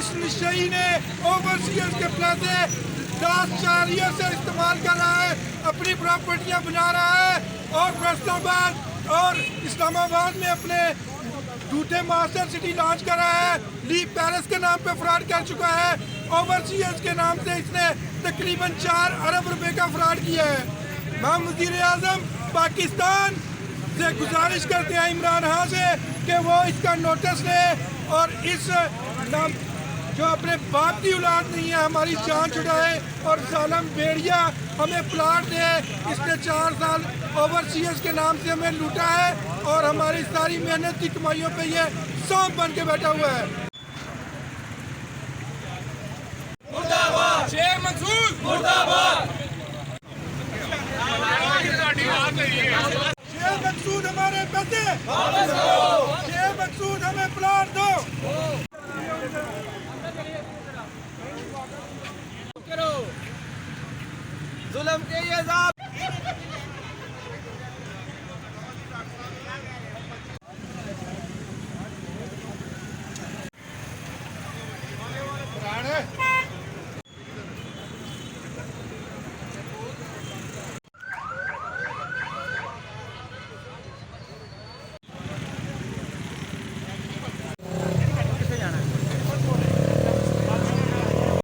इस निश्चयी ने ओवरसीयर्स के पैसे 10-4 ईयर से इस्तेमाल कर रहा है, अपनी प्रॉपर्टियां बना रहा है और फैसलाबाद और इस्लामाबाद में अपने झूठे मास्टर सिटी लॉन्च कर रहा है। लीप पैलेस के नाम पे फ्रॉड कर चुका है। ओवरसीयर्स के नाम से इसने तकरीबन 4 अरब रुपए का फ्रॉड किया है। हम वज़ीर आज़म पाकिस्तान से गुजारिश करते हैं इमरान खान से कि वो इसका नोटिस ले और इस जो अपने बाप की औलाद नहीं है हमारी जान छुड़ाए और जालिम भेड़िया हमें प्लाट दे। इसने 4 साल ओवरसीयर्स के नाम से हमें लूटा है और हमारी सारी मेहनत की कमाइयों पे ये सांप बन के बैठा हुआ है। मुर्दाबाद शेर मंसूर, मुर्दाबाद। शेर मकसूद हमारे पैसे वापस करो, शेर मकसूद हमें प्लाट दो। जुल्म के ये ज़ाब प्राण है।